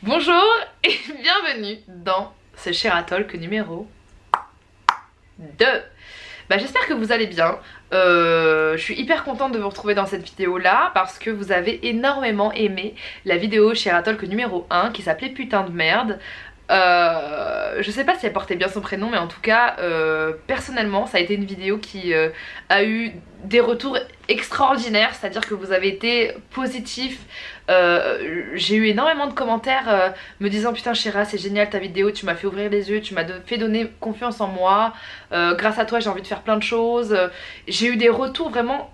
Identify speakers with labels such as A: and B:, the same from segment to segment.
A: Bonjour et bienvenue dans ce Share Talk numéro 2. J'espère que vous allez bien. Je suis hyper contente de vous retrouver dans cette vidéo là parce que vous avez énormément aimé la vidéo Share Talk numéro 1 qui s'appelait Putain de merde. Je sais pas si elle portait bien son prénom, mais en tout cas personnellement ça a été une vidéo qui a eu des retours extraordinaires, c'est à dire que vous avez été positifs. J'ai eu énormément de commentaires me disant putain Chéra, c'est génial ta vidéo, tu m'as fait ouvrir les yeux, tu m'as fait donner confiance en moi, grâce à toi j'ai envie de faire plein de choses. J'ai eu des retours vraiment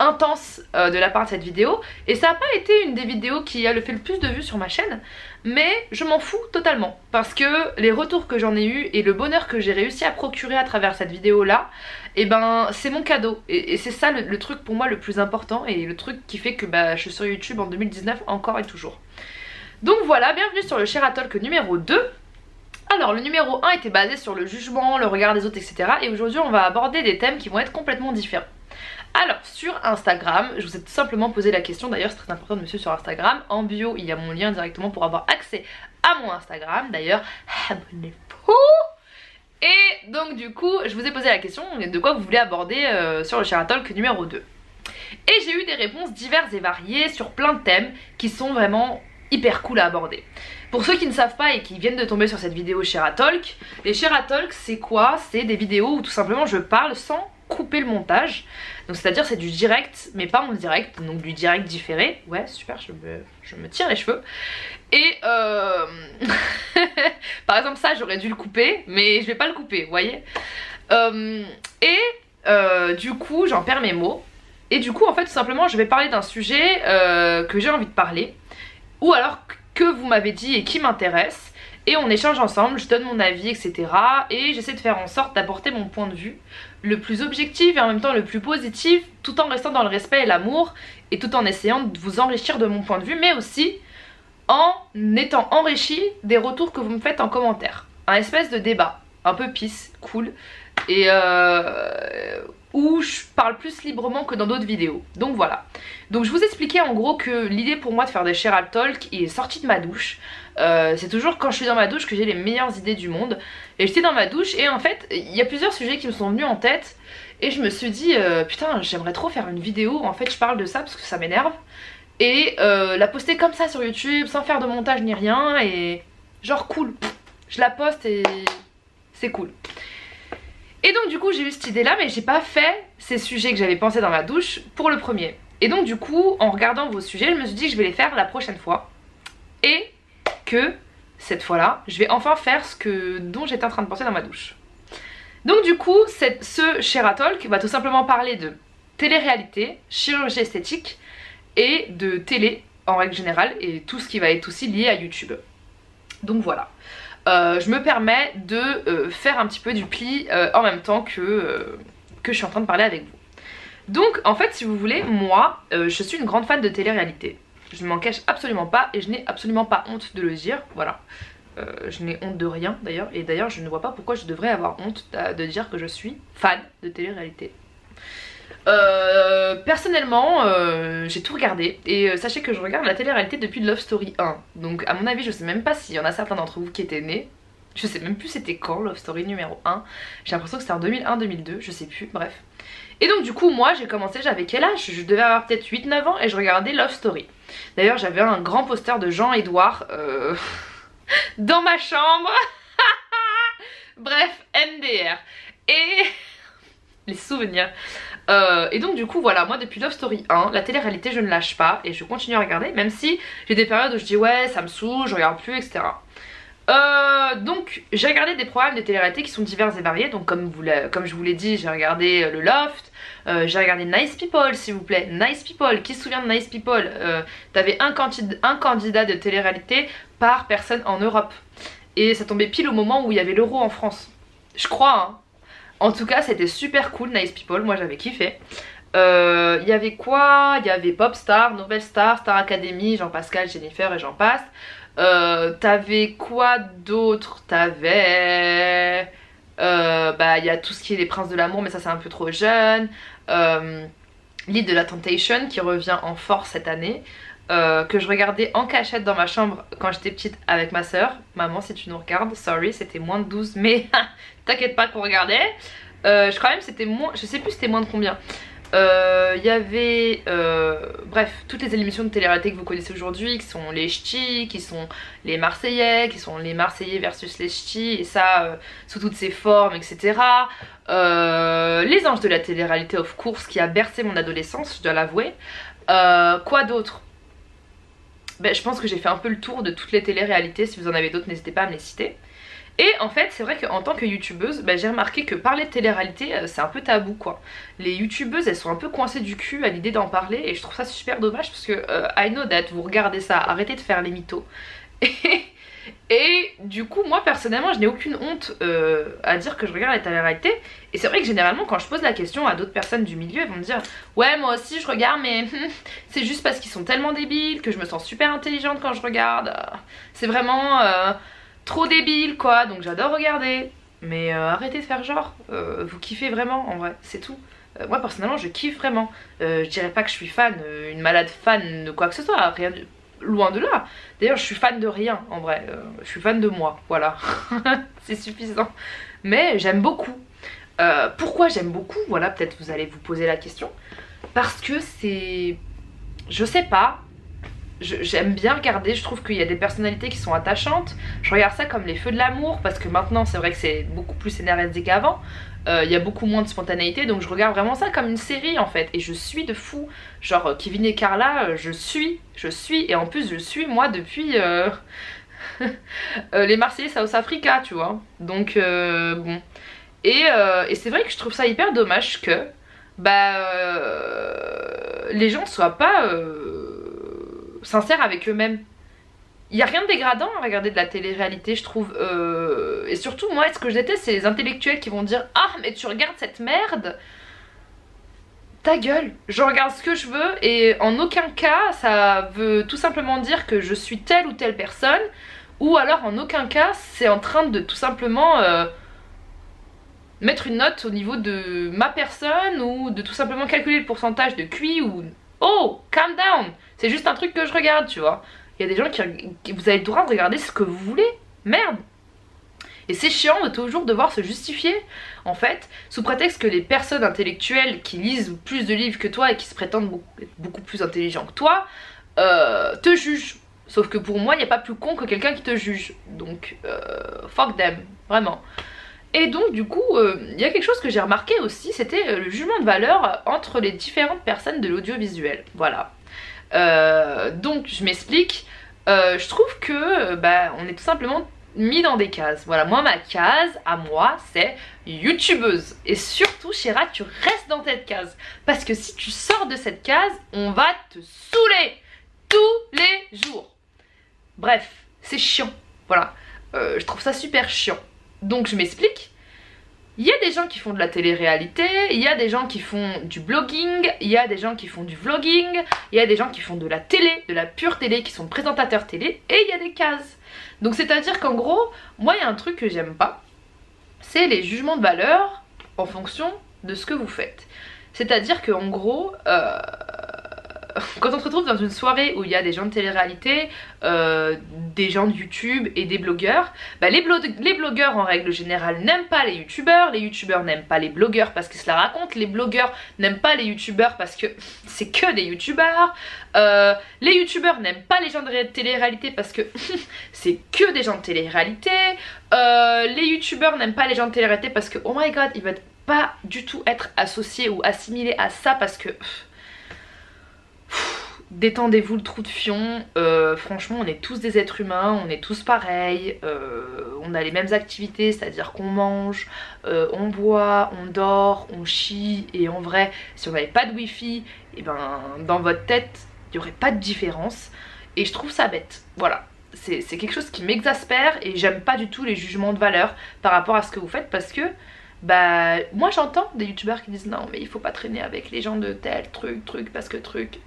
A: intense de la part de cette vidéo, et ça n'a pas été une des vidéos qui a fait le plus de vues sur ma chaîne, mais je m'en fous totalement parce que les retours que j'en ai eu et le bonheur que j'ai réussi à procurer à travers cette vidéo là, et ben c'est mon cadeau, et c'est ça le truc pour moi le plus important et le truc qui fait que je suis sur YouTube en 2019 encore et toujours. Donc voilà, bienvenue sur le Share Talk numéro 2. Alors le numéro 1 était basé sur le jugement, le regard des autres, etc. Et aujourd'hui on va aborder des thèmes qui vont être complètement différents. Alors sur Instagram, je vous ai tout simplement posé la question, d'ailleurs c'est très important de me suivre sur Instagram. En bio il y a mon lien directement pour avoir accès à mon Instagram, d'ailleurs abonnez-vous. Et donc du coup je vous ai posé la question de quoi vous voulez aborder sur le Share Talk numéro 2. Et j'ai eu des réponses diverses et variées sur plein de thèmes qui sont vraiment hyper cool à aborder. Pour ceux qui ne savent pas et qui viennent de tomber sur cette vidéo Share Talk, les Share Talk c'est quoi? C'est des vidéos où tout simplement je parle sans couper le montage, donc c'est à dire c'est du direct mais pas en direct, donc du direct différé. Ouais super, je me tire les cheveux. Et par exemple ça j'aurais dû le couper mais je vais pas le couper, vous voyez. Du coup j'en perds mes mots, et du coup en fait tout simplement je vais parler d'un sujet que j'ai envie de parler, ou alors que vous m'avez dit et qui m'intéresse, et on échange ensemble, je donne mon avis, etc. Et j'essaie de faire en sorte d'apporter mon point de vue le plus objectif et en même temps le plus positif, tout en restant dans le respect et l'amour, et tout en essayant de vous enrichir de mon point de vue, mais aussi en étant enrichi des retours que vous me faites en commentaire. Un espèce de débat, un peu peace, cool, et où je parle plus librement que dans d'autres vidéos. Donc voilà. Donc je vous expliquais en gros que l'idée pour moi de faire des Share Talk est sortie de ma douche. C'est toujours quand je suis dans ma douche que j'ai les meilleures idées du monde. Et j'étais dans ma douche et en fait il y a plusieurs sujets qui me sont venus en tête. Et je me suis dit putain j'aimerais trop faire une vidéo où en fait je parle de ça parce que ça m'énerve. Et la poster comme ça sur YouTube sans faire de montage ni rien, et genre cool. Je la poste et c'est cool. Et donc du coup j'ai eu cette idée là, mais j'ai pas fait ces sujets que j'avais pensé dans ma douche pour le premier. Et donc du coup en regardant vos sujets je me suis dit que je vais les faire la prochaine fois, et que cette fois là je vais enfin faire dont j'étais en train de penser dans ma douche. Donc du coup ce Share Talk va tout simplement parler de télé-réalité, chirurgie esthétique et de télé en règle générale, et tout ce qui va être aussi lié à YouTube. Donc voilà. Je me permets de faire un petit peu du pli en même temps que je suis en train de parler avec vous. Donc en fait si vous voulez, moi je suis une grande fan de télé-réalité. Je ne m'en cache absolument pas et je n'ai absolument pas honte de le dire, voilà. Je n'ai honte de rien d'ailleurs, et d'ailleurs je ne vois pas pourquoi je devrais avoir honte de dire que je suis fan de télé-réalité. Personnellement j'ai tout regardé, et sachez que je regarde la télé-réalité depuis Love Story 1, donc à mon avis je sais même pas s'il y en a certains d'entre vous qui étaient nés. Je sais même plus c'était quand Love Story numéro 1, j'ai l'impression que c'était en 2001-2002, je sais plus, bref. Et donc du coup moi j'ai commencé, j'avais quel âge? Je devais avoir peut-être 8-9 ans et je regardais Love Story. D'ailleurs j'avais un grand poster de Jean-Edouard dans ma chambre. Bref, MDR. Et les souvenirs. Et donc du coup voilà, moi depuis Love Story 1, la télé-réalité je ne lâche pas et je continue à regarder, même si j'ai des périodes où je dis ouais ça me saoule, je regarde plus, etc. Donc j'ai regardé des programmes de télé-réalité qui sont divers et variés, donc comme je vous l'ai dit, j'ai regardé le Loft, j'ai regardé Nice People s'il vous plaît, Nice People, qui se souvient de Nice People? T'avais un candidat de télé-réalité par personne en Europe, et ça tombait pile au moment où il y avait l'euro en France, je crois hein. En tout cas c'était super cool Nice People, moi j'avais kiffé. Il y avait quoi? Il y avait Popstar, Nouvelle Star, Star Academy, Jean-Pascal, Jennifer et j'en passe. T'avais quoi d'autre? T'avais... il y a tout ce qui est les Princes de l'amour, mais ça c'est un peu trop jeune. L'île de la Temptation qui revient en force cette année. que je regardais en cachette dans ma chambre quand j'étais petite avec ma soeur. Maman, si tu nous regardes, sorry, c'était moins de 12, mais t'inquiète pas qu'on regardait. Je crois même c'était moins, je sais plus c'était moins de combien. Il y avait bref, toutes les émissions de télé-réalité que vous connaissez aujourd'hui, qui sont les ch'tis, qui sont les Marseillais, qui sont les Marseillais versus les ch'tis, et ça sous toutes ses formes, etc. Les anges de la télé-réalité of course, qui a bercé mon adolescence, je dois l'avouer. Quoi d'autre? Ben, je pense que j'ai fait un peu le tour de toutes les télé-réalités. Si vous en avez d'autres, n'hésitez pas à me les citer. Et en fait, c'est vrai qu'en tant que youtubeuse, bah, j'ai remarqué que parler de télé-réalité, c'est un peu tabou quoi. Les youtubeuses, elles sont un peu coincées du cul à l'idée d'en parler et je trouve ça super dommage parce que I know that, vous regardez ça, arrêtez de faire les mythos. Et du coup, moi personnellement, je n'ai aucune honte à dire que je regarde la télé-réalité. Et c'est vrai que généralement, quand je pose la question à d'autres personnes du milieu, elles vont me dire ouais, moi aussi je regarde, mais c'est juste parce qu'ils sont tellement débiles que je me sens super intelligente quand je regarde. C'est vraiment trop débile quoi, donc j'adore regarder. Mais arrêtez de faire genre, vous kiffez vraiment en vrai, c'est tout. Moi personnellement je kiffe vraiment. Je dirais pas que je suis fan, une malade fan de quoi que ce soit, rien de... loin de là. D'ailleurs je suis fan de rien en vrai, je suis fan de moi, voilà. C'est suffisant. Mais j'aime beaucoup. Pourquoi j'aime beaucoup? Voilà, peut-être vous allez vous poser la question. Parce que c'est... je sais pas. J'aime bien regarder, je trouve qu'il y a des personnalités qui sont attachantes. Je regarde ça comme les feux de l'amour parce que maintenant c'est vrai que c'est beaucoup plus énervé qu'avant. Il y a beaucoup moins de spontanéité, donc je regarde vraiment ça comme une série en fait. Et je suis de fou. Genre Kevin et Carla, je suis. Et en plus je suis moi depuis les Marseillais South Africa, tu vois. Donc bon. Et c'est vrai que je trouve ça hyper dommage que les gens soient pas sincères avec eux-mêmes. Il n'y a rien de dégradant à regarder de la télé-réalité, je trouve. Et surtout, moi, ce que je déteste, c'est les intellectuels qui vont dire « Ah, mais tu regardes cette merde !» Ta gueule, je regarde ce que je veux et en aucun cas, ça veut tout simplement dire que je suis telle ou telle personne. Ou alors, en aucun cas, c'est en train de tout simplement mettre une note au niveau de ma personne ou de tout simplement calculer le pourcentage de QI ou... Oh, calm down! C'est juste un truc que je regarde, tu vois. Il y a des gens qui... Vous avez le droit de regarder ce que vous voulez. Merde! Et c'est chiant de toujours devoir se justifier, en fait, sous prétexte que les personnes intellectuelles qui lisent plus de livres que toi et qui se prétendent beaucoup plus intelligents que toi, te jugent. Sauf que pour moi, il n'y a pas plus con que quelqu'un qui te juge. Donc, fuck them, vraiment. Et donc du coup, il y a quelque chose que j'ai remarqué aussi, c'était le jugement de valeur entre les différentes personnes de l'audiovisuel. Voilà. Donc je m'explique. Je trouve que on est tout simplement mis dans des cases. Voilà, moi ma case à moi c'est youtubeuse. Et surtout Chéra, tu restes dans cette case. Parce que si tu sors de cette case, on va te saouler tous les jours. Bref, c'est chiant. Voilà. Je trouve ça super chiant. Donc je m'explique, il y a des gens qui font de la télé-réalité, il y a des gens qui font du blogging, il y a des gens qui font du vlogging, il y a des gens qui font de la télé, de la pure télé, qui sont présentateurs télé, et il y a des cases. Donc c'est à dire qu'en gros, moi il y a un truc que j'aime pas, c'est les jugements de valeur en fonction de ce que vous faites. C'est à dire qu'en gros... quand on se retrouve dans une soirée où il y a des gens de télé-réalité, des gens de YouTube et des blogueurs, les blogueurs en règle générale n'aiment pas les youtubeurs n'aiment pas les blogueurs parce qu'ils se la racontent, les blogueurs n'aiment pas les youtubeurs parce que c'est que des youtubeurs, les youtubeurs n'aiment pas les gens de télé-réalité parce que c'est que des gens de télé-réalité, les youtubeurs n'aiment pas les gens de télé-réalité parce que oh my god, ils veulent pas du tout être associés ou assimilés à ça parce que... Détendez-vous le trou de fion, franchement on est tous des êtres humains, on est tous pareils, on a les mêmes activités, c'est-à-dire qu'on mange, on boit, on dort, on chie, et en vrai si on n'avait pas de wifi, et dans votre tête il n'y aurait pas de différence, et je trouve ça bête, voilà. C'est quelque chose qui m'exaspère et j'aime pas du tout les jugements de valeur par rapport à ce que vous faites parce que moi j'entends des youtubeurs qui disent non mais il faut pas traîner avec les gens de tel truc parce que truc,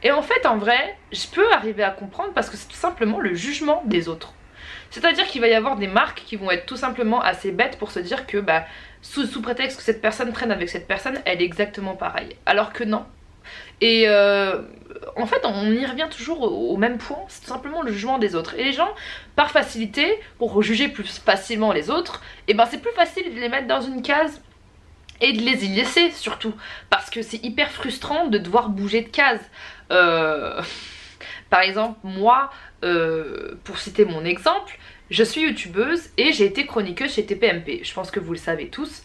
A: et en fait en vrai je peux arriver à comprendre parce que c'est tout simplement le jugement des autres. C'est à dire qu'il va y avoir des marques qui vont être tout simplement assez bêtes pour se dire que sous prétexte que cette personne traîne avec cette personne elle est exactement pareille, alors que non, Et en fait on y revient toujours au même point, c'est tout simplement le jugement des autres. Et les gens, par facilité, pour juger plus facilement les autres, et ben c'est plus facile de les mettre dans une case et de les y laisser surtout, parce que c'est hyper frustrant de devoir bouger de case. Par exemple moi, pour citer mon exemple, je suis youtubeuse et j'ai été chroniqueuse chez TPMP, je pense que vous le savez tous.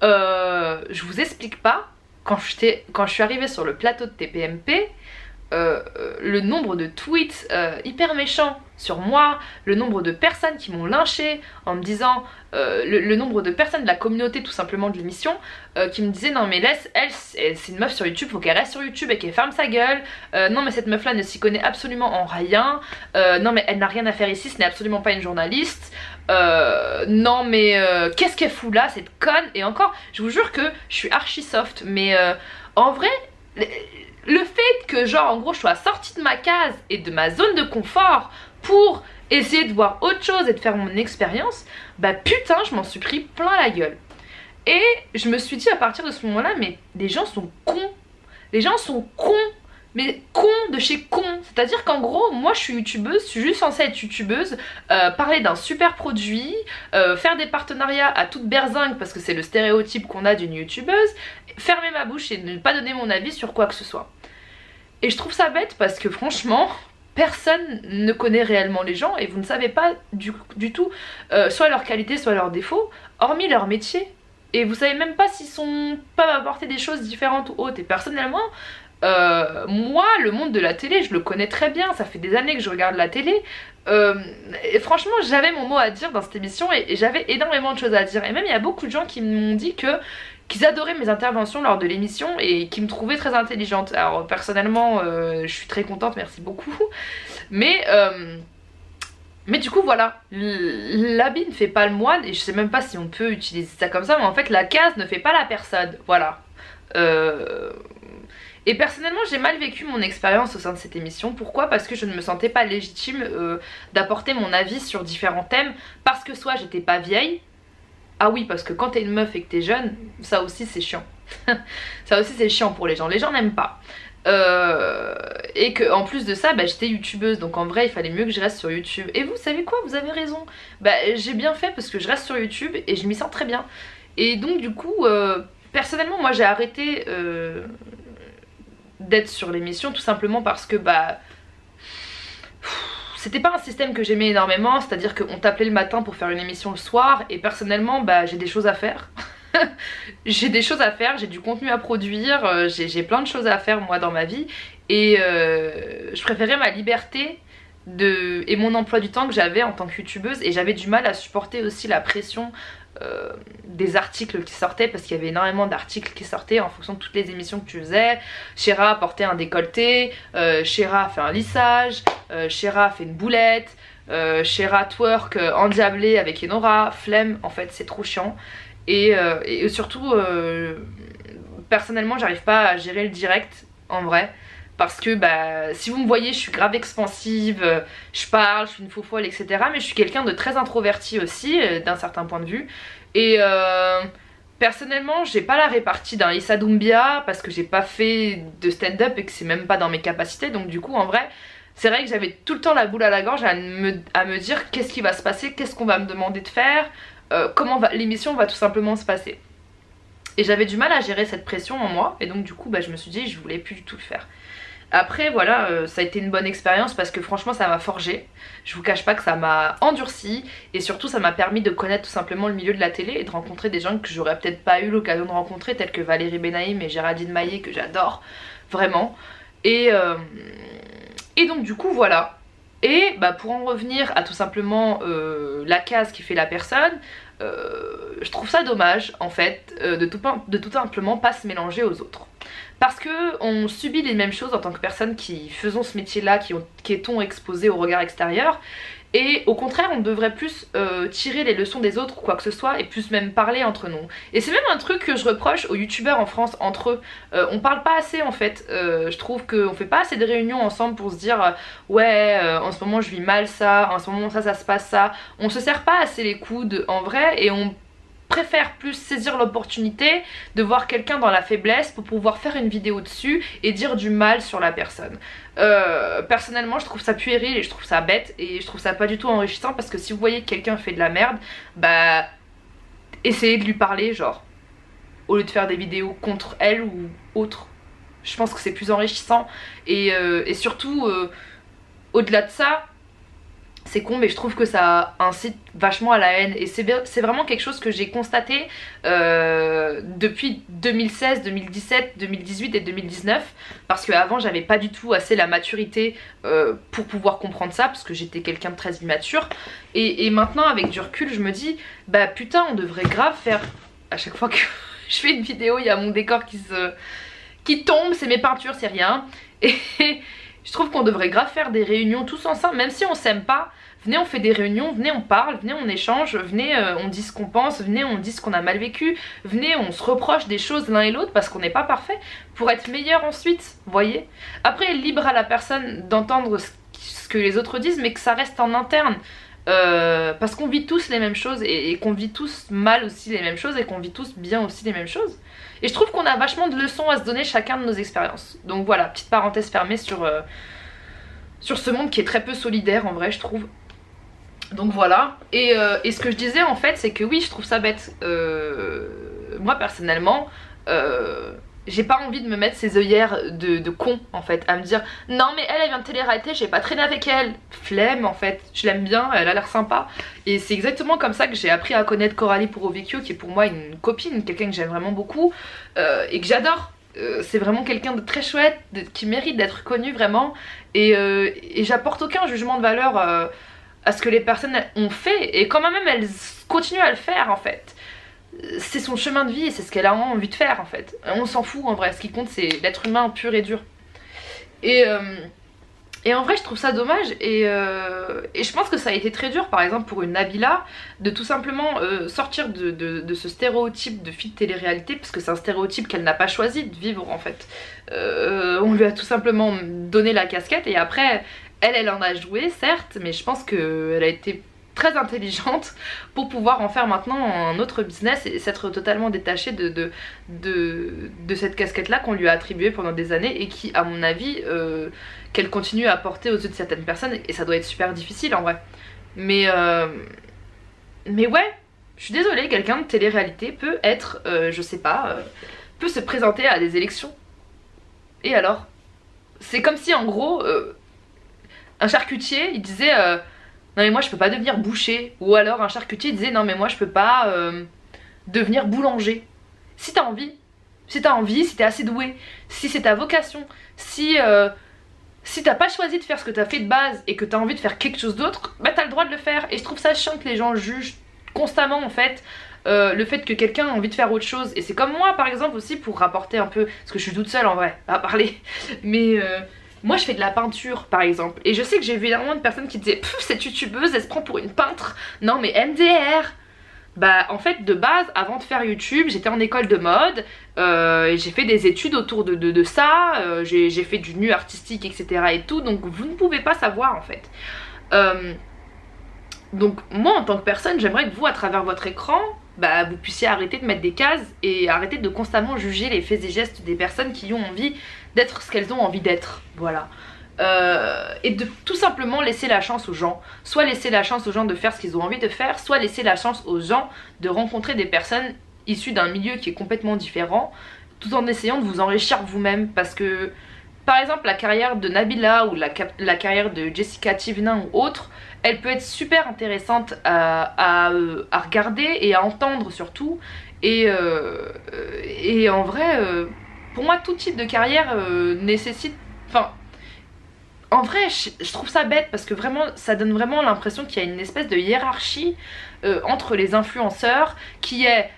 A: Je vous explique pas, quand je suis arrivée sur le plateau de TPMP, le nombre de tweets hyper méchants sur moi, le nombre de personnes qui m'ont lynché en me disant, le nombre de personnes de la communauté tout simplement de l'émission qui me disaient non mais laisse, elle c'est une meuf sur YouTube, faut qu'elle reste sur YouTube et qu'elle ferme sa gueule, non mais cette meuf là ne s'y connaît absolument en rien, non mais elle n'a rien à faire ici, ce n'est absolument pas une journaliste, non mais qu'est-ce qu'elle fout là cette conne. Et encore, je vous jure que je suis archi soft, mais en vrai le fait que genre en gros je sois sortie de ma case et de ma zone de confort pour essayer de voir autre chose et de faire mon expérience, bah putain je m'en suis pris plein la gueule. Et je me suis dit à partir de ce moment là, mais les gens sont cons, les gens sont cons, mais cons de chez cons. C'est à dire qu'en gros moi je suis youtubeuse, je suis juste censée être youtubeuse, parler d'un super produit, faire des partenariats à toute berzingue parce que c'est le stéréotype qu'on a d'une youtubeuse, fermer ma bouche et ne pas donner mon avis sur quoi que ce soit. Et je trouve ça bête parce que franchement personne ne connaît réellement les gens et vous ne savez pas du tout soit leurs qualités soit leurs défauts, hormis leur métier. Et vous savez même pas s'ils peuvent apporter des choses différentes ou autres. Et personnellement, moi le monde de la télé je le connais très bien, ça fait des années que je regarde la télé, et franchement j'avais mon mot à dire dans cette émission et j'avais énormément de choses à dire. Et même il y a beaucoup de gens qui m'ont dit qu'ils adoraient mes interventions lors de l'émission et qui me trouvaient très intelligente. Alors personnellement je suis très contente, merci beaucoup. Mais du coup voilà, l'habit ne fait pas le moine, et je sais même pas si on peut utiliser ça comme ça, mais en fait la case ne fait pas la personne, voilà. Et personnellement j'ai mal vécu mon expérience au sein de cette émission. Pourquoi? Parce que je ne me sentais pas légitime d'apporter mon avis sur différents thèmes, parce que soit j'étais pas vieille. Ah oui, parce que quand t'es une meuf et que t'es jeune, ça aussi c'est chiant. Ça aussi c'est chiant pour les gens n'aiment pas. Et que en plus de ça bah, j'étais youtubeuse, donc en vrai il fallait mieux que je reste sur YouTube. Et vous savez quoi, vous avez raison, bah j'ai bien fait parce que je reste sur YouTube et je m'y sens très bien. Et donc du coup personnellement moi j'ai arrêté d'être sur l'émission tout simplement parce que bah c'était pas un système que j'aimais énormément, c'est à dire qu'on t'appelait le matin pour faire une émission le soir, et personnellement bah j'ai des choses à faire. J'ai des choses à faire, j'ai du contenu à produire, j'ai plein de choses à faire moi dans ma vie, et je préférais ma liberté et mon emploi du temps que j'avais en tant que youtubeuse. Et j'avais du mal à supporter aussi la pression des articles qui sortaient, parce qu'il y avait énormément d'articles qui sortaient en fonction de toutes les émissions que tu faisais. Chéra a porté un décolleté, Chéra a fait un lissage, Chéra a fait une boulette, Chéra twerk endiablé avec Enora, flemme, en fait c'est trop chiant. Et surtout personnellement j'arrive pas à gérer le direct en vrai, parce que bah si vous me voyez je suis grave expansive, je parle, je suis une faux folle etc, mais je suis quelqu'un de très introverti aussi d'un certain point de vue. Et personnellement j'ai pas la répartie d'un Issa Doumbia parce que j'ai pas fait de stand-up et que c'est même pas dans mes capacités. Donc du coup en vrai c'est vrai que j'avais tout le temps la boule à la gorge à me dire qu'est-ce qui va se passer, qu'est-ce qu'on va me demander de faire, comment l'émission va tout simplement se passer. Et j'avais du mal à gérer cette pression en moi, et donc du coup bah, je me suis dit je voulais plus du tout le faire. Après voilà, ça a été une bonne expérience parce que franchement ça m'a forgé. Je vous cache pas que ça m'a endurci, et surtout ça m'a permis de connaître tout simplement le milieu de la télé et de rencontrer des gens que j'aurais peut-être pas eu l'occasion de rencontrer, tels que Valérie Benaïm et Géraldine Maillet, que j'adore vraiment. Et donc du coup voilà. Et bah, pour en revenir à tout simplement la case qui fait la personne, je trouve ça dommage en fait de tout simplement pas se mélanger aux autres. Parce que on subit les mêmes choses en tant que personne qui faisons ce métier là, qui est-on exposé au regard extérieur. Et au contraire on devrait plus tirer les leçons des autres ou quoi que ce soit, et plus même parler entre nous. Et c'est même un truc que je reproche aux youtubeurs en France entre eux, on parle pas assez en fait. Je trouve qu'on fait pas assez de réunions ensemble pour se dire ouais en ce moment je vis mal ça, en ce moment ça se passe ça. On se serre pas assez les coudes en vrai, et on préfère plus saisir l'opportunité de voir quelqu'un dans la faiblesse pour pouvoir faire une vidéo dessus et dire du mal sur la personne. Personnellement je trouve ça puéril et je trouve ça bête et je trouve ça pas du tout enrichissant, parce que si vous voyez que quelqu'un fait de la merde, bah essayez de lui parler, genre, au lieu de faire des vidéos contre elle ou autre. Je pense que c'est plus enrichissant et surtout au-delà de ça, c'est con mais je trouve que ça incite vachement à la haine, et c'est vraiment quelque chose que j'ai constaté depuis 2016, 2017, 2018 et 2019, parce qu'avant j'avais pas du tout assez la maturité pour pouvoir comprendre ça, parce que j'étais quelqu'un de très immature, et maintenant avec du recul je me dis bah putain, on devrait grave faire, à chaque fois que je fais une vidéo il y a mon décor qui tombe, c'est mes peintures, c'est rien, et je trouve qu'on devrait grave faire des réunions tous ensemble, même si on s'aime pas. Venez, on fait des réunions, venez, on parle, venez, on échange, venez, on dit ce qu'on pense, venez, on dit ce qu'on a mal vécu, venez, on se reproche des choses l'un et l'autre parce qu'on n'est pas parfait, pour être meilleur ensuite, vous voyez. Après, libre à la personne d'entendre ce que les autres disent, mais que ça reste en interne. Parce qu'on vit tous les mêmes choses et qu'on vit tous mal aussi les mêmes choses et qu'on vit tous bien aussi les mêmes choses. Et je trouve qu'on a vachement de leçons à se donner chacun de nos expériences. Donc voilà, petite parenthèse fermée sur ce monde qui est très peu solidaire en vrai, je trouve. Donc voilà, et ce que je disais en fait, c'est que oui, je trouve ça bête. Moi personnellement, j'ai pas envie de me mettre ces œillères de con en fait, à me dire non mais elle vient de télé-réalité, j'ai pas traîné avec elle. Flemme en fait, je l'aime bien, elle a l'air sympa. Et c'est exactement comme ça que j'ai appris à connaître Coralie Purovecchio, qui est pour moi une copine, quelqu'un que j'aime vraiment beaucoup et que j'adore. C'est vraiment quelqu'un de très chouette, qui mérite d'être connu vraiment. Et j'apporte aucun jugement de valeur à ce que les personnes ont fait, et quand même elles continuent à le faire en fait. C'est son chemin de vie et c'est ce qu'elle a envie de faire en fait. On s'en fout en vrai, ce qui compte c'est l'être humain pur et dur. Et en vrai je trouve ça dommage, et je pense que ça a été très dur par exemple pour une Nabila de tout simplement sortir de ce stéréotype de fille de télé-réalité, parce que c'est un stéréotype qu'elle n'a pas choisi de vivre en fait. On lui a tout simplement donné la casquette et après elle en a joué certes, mais je pense qu'elle a été très intelligente pour pouvoir en faire maintenant un autre business et s'être totalement détachée de cette casquette là qu'on lui a attribuée pendant des années et qui à mon avis qu'elle continue à porter aux yeux de certaines personnes, et ça doit être super difficile en vrai. Mais ouais, je suis désolée, quelqu'un de télé-réalité peut être, je sais pas, peut se présenter à des élections. Et alors? C'est comme si en gros un charcutier il disait non mais moi je peux pas devenir boucher, ou alors un charcutier disait non mais moi je peux pas devenir boulanger. Si t'as envie, si t'es assez doué, si c'est ta vocation, si t'as pas choisi de faire ce que t'as fait de base et que t'as envie de faire quelque chose d'autre, bah t'as le droit de le faire. Et je trouve ça chiant que les gens jugent constamment en fait le fait que quelqu'un a envie de faire autre chose. Et c'est comme moi par exemple aussi, pour rapporter un peu, parce que je suis toute seule en vrai à parler, mais moi je fais de la peinture par exemple, et je sais que j'ai vu énormément de personnes qui disaient pff, cette youtubeuse elle se prend pour une peintre, non mais MDR. Bah en fait de base avant de faire YouTube j'étais en école de mode et j'ai fait des études autour de ça, j'ai fait du nu artistique etc et tout, donc vous ne pouvez pas savoir en fait. Donc moi en tant que personne j'aimerais que vous à travers votre écran bah, vous puissiez arrêter de mettre des cases et arrêter de constamment juger les faits et gestes des personnes qui ont envie d'être ce qu'elles ont envie d'être, voilà. Et de tout simplement laisser la chance aux gens, soit laisser la chance aux gens de faire ce qu'ils ont envie de faire, soit laisser la chance aux gens de rencontrer des personnes issues d'un milieu qui est complètement différent, tout en essayant de vous enrichir vous-même, parce que par exemple la carrière de Nabila ou la carrière de Jessica Thivenin ou autre, elle peut être super intéressante à regarder et à entendre surtout, et en vrai pour moi tout type de carrière nécessite, enfin en vrai je trouve ça bête parce que vraiment ça donne vraiment l'impression qu'il y a une espèce de hiérarchie entre les influenceurs qui est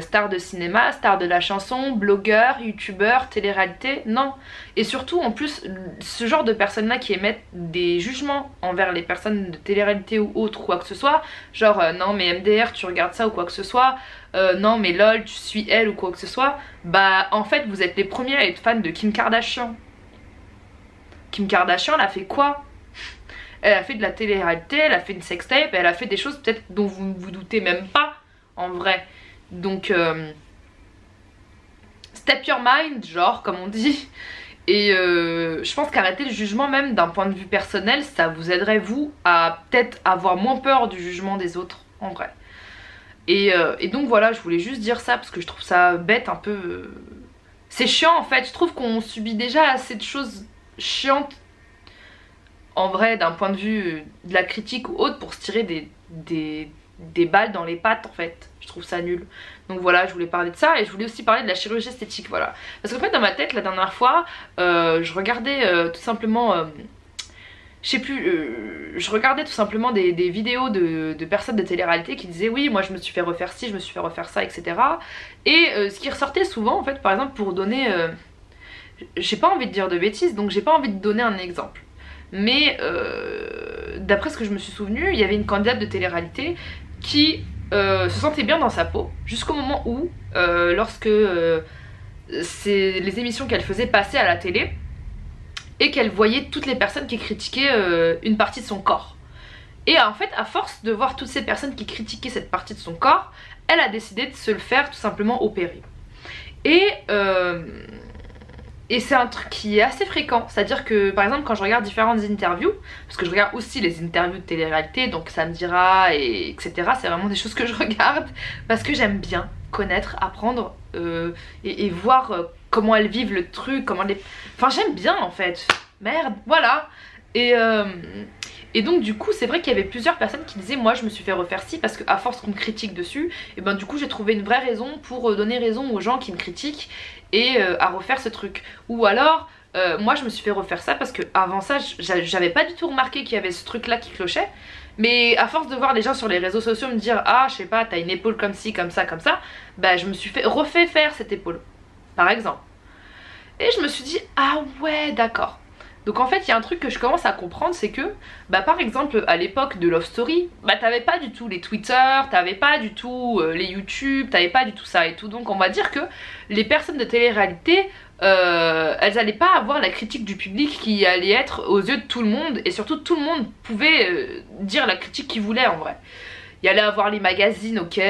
A: star de cinéma, star de la chanson, blogueur, youtubeur, télé-réalité, non. Et surtout en plus ce genre de personnes là qui émettent des jugements envers les personnes de télé-réalité ou autre quoi que ce soit, genre non mais MDR tu regardes ça ou quoi que ce soit, non mais lol tu suis elle ou quoi que ce soit, bah en fait vous êtes les premiers à être fans de Kim Kardashian. Kim Kardashian elle a fait quoi? Elle a fait de la télé-réalité, elle a fait une sextape, elle a fait des choses peut-être dont vous ne vous doutez même pas en vrai. Donc step your mind, genre comme on dit. Et je pense qu'arrêter le jugement même d'un point de vue personnel, ça vous aiderait vous à peut-être avoir moins peur du jugement des autres en vrai. Et donc voilà, je voulais juste dire ça parce que je trouve ça bête un peu. C'est chiant en fait, je trouve qu'on subit déjà assez de choses chiantes en vrai d'un point de vue de la critique ou autre pour se tirer des balles dans les pattes en fait. Je trouve ça nul. Donc voilà, je voulais parler de ça et je voulais aussi parler de la chirurgie esthétique, voilà. Parce qu'en fait dans ma tête la dernière fois, je regardais tout simplement... je sais plus, je regardais tout simplement des vidéos de personnes de télé-réalité qui disaient oui moi je me suis fait refaire ci, je me suis fait refaire ça, etc. Et ce qui ressortait souvent en fait, par exemple pour donner... j'ai pas envie de dire de bêtises donc j'ai pas envie de donner un exemple. Mais d'après ce que je me suis souvenu, il y avait une candidate de télé-réalité qui se sentait bien dans sa peau jusqu'au moment où, lorsque c'est les émissions qu'elle faisait passer à la télé et qu'elle voyait toutes les personnes qui critiquaient une partie de son corps. Et en fait, à force de voir toutes ces personnes qui critiquaient cette partie de son corps, elle a décidé de se le faire tout simplement opérer. Et c'est un truc qui est assez fréquent, c'est-à-dire que par exemple quand je regarde différentes interviews, parce que je regarde aussi les interviews de télé-réalité, donc ça me dira, etc. C'est vraiment des choses que je regarde parce que j'aime bien connaître, apprendre et voir comment elles vivent le truc, comment les... Enfin j'aime bien en fait, merde, voilà. Et donc du coup c'est vrai qu'il y avait plusieurs personnes qui disaient moi je me suis fait refaire ci parce qu'à force qu'on me critique dessus, et ben du coup j'ai trouvé une vraie raison pour donner raison aux gens qui me critiquent et à refaire ce truc. Ou alors moi je me suis fait refaire ça parce que avant ça j'avais pas du tout remarqué qu'il y avait ce truc là qui clochait, mais à force de voir les gens sur les réseaux sociaux me dire ah je sais pas t'as une épaule comme ci comme ça, bah je me suis refait faire cette épaule par exemple. Et je me suis dit ah ouais d'accord. Donc en fait il y a un truc que je commence à comprendre, c'est que bah par exemple à l'époque de Love Story, bah t'avais pas du tout les Twitter, t'avais pas du tout les YouTube, t'avais pas du tout ça et tout. Donc on va dire que les personnes de télé-réalité elles allaient pas avoir la critique du public qui allait être aux yeux de tout le monde, et surtout tout le monde pouvait dire la critique qu'il voulait en vrai. Il y allait avoir les magazines, ok,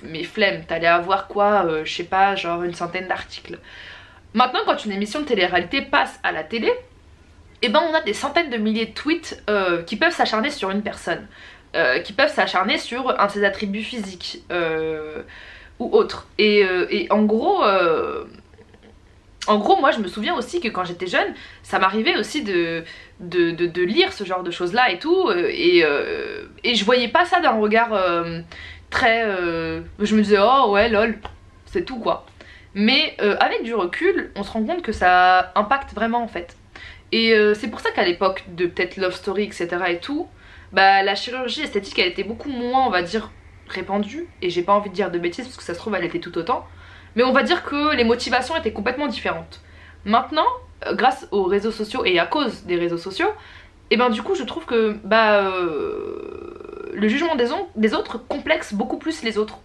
A: mais flemme, t'allais avoir quoi, je sais pas, genre une centaine d'articles. Maintenant quand une émission de télé-réalité passe à la télé, et ben on a des centaines de milliers de tweets qui peuvent s'acharner sur une personne, qui peuvent s'acharner sur un de ses attributs physiques ou autres. Et en gros moi je me souviens aussi que quand j'étais jeune, ça m'arrivait aussi de lire ce genre de choses là et tout, et je voyais pas ça d'un regard très... je me disais oh ouais lol, c'est tout quoi. Mais avec du recul, on se rend compte que ça impacte vraiment en fait. Et c'est pour ça qu'à l'époque de peut-être Love Story etc et tout, bah la chirurgie esthétique elle était beaucoup moins on va dire répandue, et j'ai pas envie de dire de bêtises parce que ça se trouve elle était tout autant, mais on va dire que les motivations étaient complètement différentes. Maintenant grâce aux réseaux sociaux et à cause des réseaux sociaux, et ben du coup je trouve que bah le jugement des autres complexe beaucoup plus les autres.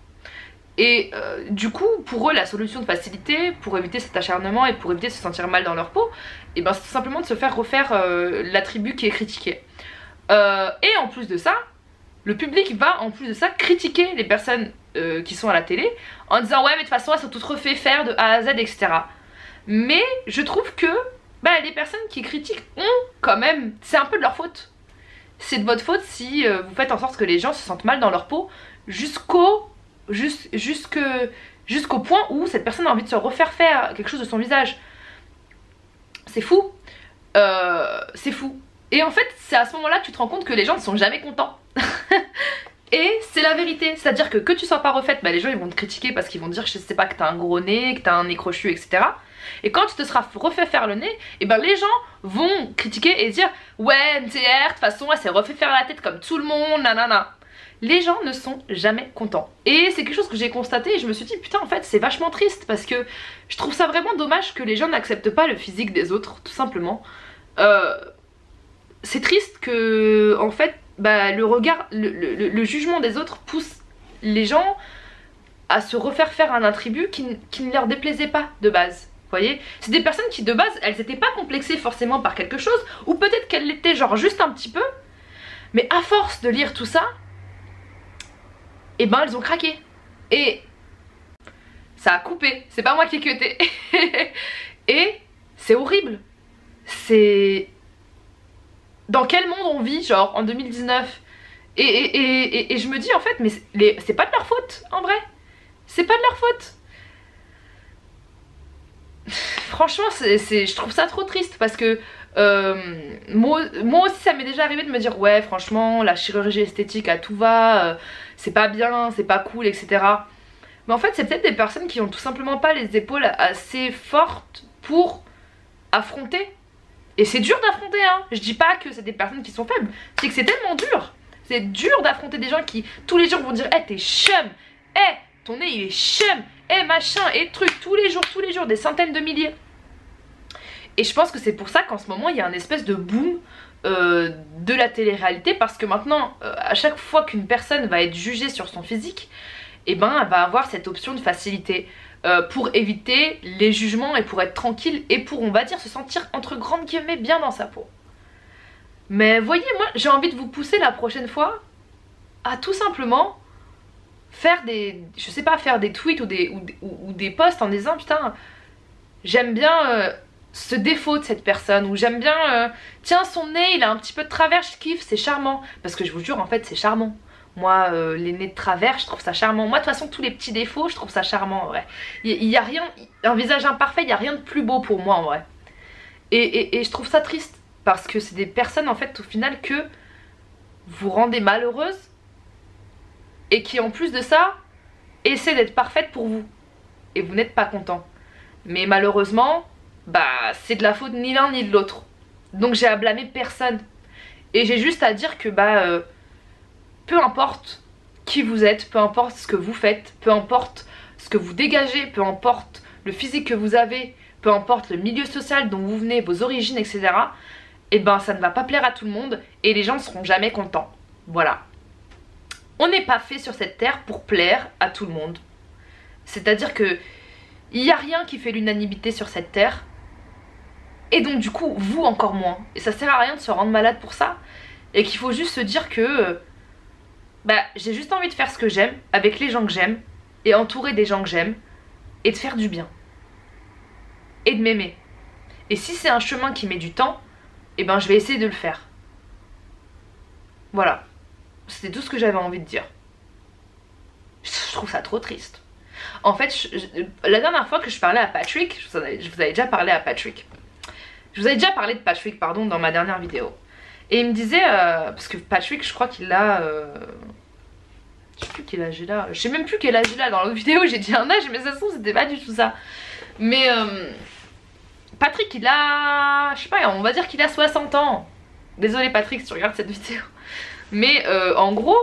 A: Et du coup pour eux la solution de facilité pour éviter cet acharnement et pour éviter de se sentir mal dans leur peau, et ben c'est tout simplement de se faire refaire l'attribut qui est critiqué. Et en plus de ça, le public va en plus de ça critiquer les personnes qui sont à la télé en disant ouais mais de toute façon elles sont toutes refait faire de A à Z etc. Mais je trouve que bah, les personnes qui critiquent ont quand même, c'est un peu de leur faute. C'est de votre faute si vous faites en sorte que les gens se sentent mal dans leur peau jusqu'au point où cette personne a envie de se refaire faire quelque chose de son visage. C'est fou. C'est fou. Et en fait c'est à ce moment là que tu te rends compte que les gens ne sont jamais contents. Et c'est la vérité, c'est à dire que tu sois pas refaite, bah les gens ils vont te critiquer parce qu'ils vont dire je sais pas que t'as un gros nez, que t'as un nez crochu etc. Et quand tu te seras refait faire le nez, et ben les gens vont critiquer et dire ouais MTR de toute façon elle s'est refait faire la tête comme tout le monde nanana. Les gens ne sont jamais contents. Et c'est quelque chose que j'ai constaté et je me suis dit putain en fait c'est vachement triste, parce que je trouve ça vraiment dommage que les gens n'acceptent pas le physique des autres tout simplement. C'est triste que en fait bah, le jugement des autres pousse les gens à se refaire faire un attribut qui ne leur déplaisait pas de base. Vous voyez, c'est des personnes qui de base elles n'étaient pas complexées forcément par quelque chose, ou peut-être qu'elles l'étaient genre juste un petit peu, mais à force de lire tout ça, et ben elles ont craqué. Et ça a coupé, c'est pas moi qui ai cuté. Et c'est horrible. C'est... Dans quel monde on vit, genre, en 2019? Et je me dis, en fait, mais c'est pas de leur faute, en vrai. C'est pas de leur faute. Franchement, je trouve ça trop triste parce que moi aussi ça m'est déjà arrivé de me dire ouais franchement la chirurgie esthétique à tout va, c'est pas bien, c'est pas cool, etc. Mais en fait c'est peut-être des personnes qui ont tout simplement pas les épaules assez fortes pour affronter. Et c'est dur d'affronter, hein. Je dis pas que c'est des personnes qui sont faibles, c'est que c'est tellement dur. C'est dur d'affronter des gens qui tous les jours vont dire hey, t'es chum, hey, ton nez il est chum, hey, machin, et truc, tous les jours, des centaines de milliers. Et je pense que c'est pour ça qu'en ce moment il y a un espèce de boom de la télé-réalité, parce que maintenant à chaque fois qu'une personne va être jugée sur son physique, et ben elle va avoir cette option de facilité pour éviter les jugements et pour être tranquille et pour, on va dire, se sentir entre grandes guillemets bien dans sa peau. Mais voyez, moi j'ai envie de vous pousser la prochaine fois à tout simplement faire des, je sais pas, faire des tweets ou des posts en disant putain j'aime bien ce défaut de cette personne, ou j'aime bien tiens son nez il a un petit peu de travers, je kiffe, c'est charmant. Parce que je vous jure en fait c'est charmant. Moi les nez de travers je trouve ça charmant. Moi de toute façon tous les petits défauts je trouve ça charmant en vrai. Il y a rien, un visage imparfait il y a rien de plus beau pour moi en vrai. Et je trouve ça triste parce que c'est des personnes en fait au final que vous rendez malheureuses et qui en plus de ça essaient d'être parfaites pour vous. Et vous n'êtes pas content. Mais malheureusement, bah c'est de la faute ni l'un ni de l'autre. Donc j'ai à blâmer personne. Et j'ai juste à dire que bah peu importe qui vous êtes, peu importe ce que vous faites, peu importe ce que vous dégagez, peu importe le physique que vous avez, peu importe le milieu social dont vous venez, vos origines, etc. Et ben ça ne va pas plaire à tout le monde et les gens ne seront jamais contents. Voilà. On n'est pas fait sur cette terre pour plaire à tout le monde. C'est-à-dire que il n'y a rien qui fait l'unanimité sur cette terre. Et donc du coup, vous encore moins. Et ça sert à rien de se rendre malade pour ça. Et qu'il faut juste se dire que bah j'ai juste envie de faire ce que j'aime, avec les gens que j'aime, et entourer des gens que j'aime, et de faire du bien. Et de m'aimer. Et si c'est un chemin qui met du temps, et ben je vais essayer de le faire. Voilà. C'était tout ce que j'avais envie de dire. Je trouve ça trop triste. En fait, la dernière fois que je parlais à Patrick, je vous avais déjà parlé à Patrick. Je vous avais déjà parlé de Patrick, pardon, dans ma dernière vidéo. Et il me disait, parce que Patrick, je crois qu'il a... je sais plus quel âge il a. Je sais même plus quel âge il a. Dans l'autre vidéo, j'ai dit un âge, mais ça se trouve, c'était pas du tout ça. Mais Patrick, il a... Je sais pas, on va dire qu'il a 60 ans. Désolé Patrick si tu regardes cette vidéo. Mais en gros...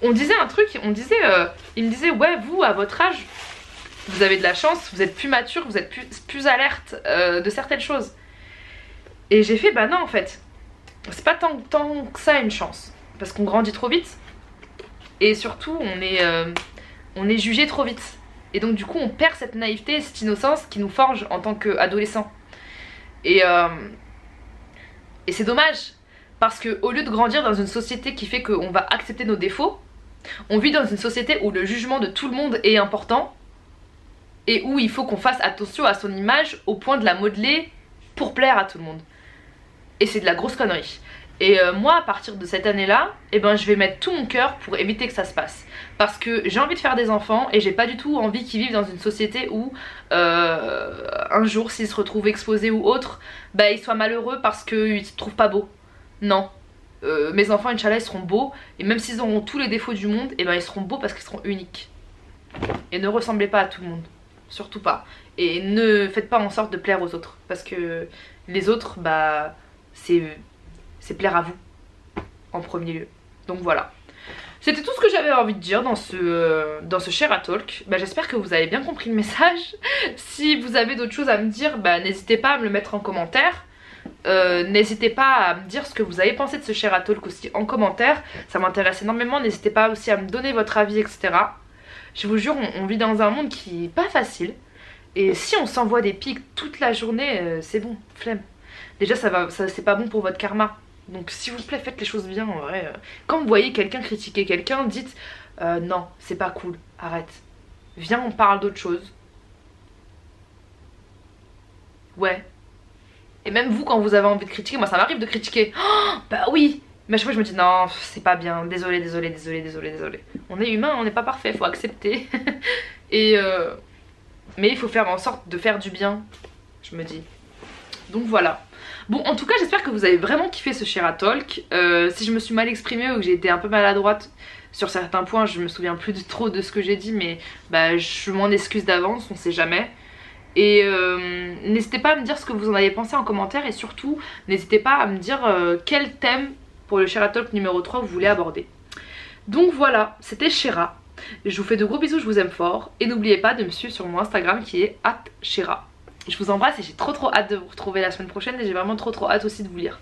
A: On disait un truc, il me disait ouais vous à votre âge vous avez de la chance, vous êtes plus mature, vous êtes plus alerte de certaines choses. Et j'ai fait bah non en fait, c'est pas tant que ça une chance, parce qu'on grandit trop vite et surtout on est jugé trop vite. Et donc du coup on perd cette naïveté, cette innocence qui nous forge en tant qu'adolescent. Et c'est dommage, parce que au lieu de grandir dans une société qui fait qu'on va accepter nos défauts, on vit dans une société où le jugement de tout le monde est important et où il faut qu'on fasse attention à son image au point de la modeler pour plaire à tout le monde. Et c'est de la grosse connerie. Et moi à partir de cette année là, eh ben, je vais mettre tout mon cœur pour éviter que ça se passe. Parce que j'ai envie de faire des enfants et j'ai pas du tout envie qu'ils vivent dans une société où un jour s'ils se retrouvent exposés ou autre, bah, ils soient malheureux parce qu'ils se trouvent pas beaux. Non. Mes enfants Inch'Allah ils seront beaux, et même s'ils auront tous les défauts du monde, et ben ils seront beaux parce qu'ils seront uniques. Et ne ressemblez pas à tout le monde, surtout pas. Et ne faites pas en sorte de plaire aux autres, parce que les autres bah c'est plaire à vous en premier lieu. Donc voilà, c'était tout ce que j'avais envie de dire dans ce Share Talk. Bah, j'espère que vous avez bien compris le message. Si vous avez d'autres choses à me dire, bah n'hésitez pas à me le mettre en commentaire. N'hésitez pas à me dire ce que vous avez pensé de ce Share Talk aussi en commentaire, ça m'intéresse énormément. N'hésitez pas aussi à me donner votre avis, etc. Je vous jure, on vit dans un monde qui est pas facile, et si on s'envoie des pics toute la journée, c'est bon, flemme. Déjà c'est pas bon pour votre karma, donc s'il vous plaît faites les choses bien en vrai. Quand vous voyez quelqu'un critiquer quelqu'un, dites non c'est pas cool, arrête. Viens, on parle d'autre chose. Ouais. Et même vous, quand vous avez envie de critiquer, moi ça m'arrive de critiquer. Oh, bah oui. Mais à chaque fois je me dis non, c'est pas bien, désolé, désolé, désolé, désolé, désolé. On est humain, on n'est pas parfait, faut accepter. Et mais il faut faire en sorte de faire du bien, je me dis. Donc voilà. Bon, en tout cas, j'espère que vous avez vraiment kiffé ce Shera Talk. Si je me suis mal exprimée ou que j'ai été un peu maladroite sur certains points, je me souviens plus trop de ce que j'ai dit, mais bah, je m'en excuse d'avance, on sait jamais. Et n'hésitez pas à me dire ce que vous en avez pensé en commentaire, et surtout, n'hésitez pas à me dire quel thème pour le Shera Talk numéro 3 vous voulez aborder. Donc voilà, c'était Shera. Je vous fais de gros bisous, je vous aime fort. Et n'oubliez pas de me suivre sur mon Instagram qui est @Shera. Je vous embrasse et j'ai trop hâte de vous retrouver la semaine prochaine, et j'ai vraiment trop hâte aussi de vous lire.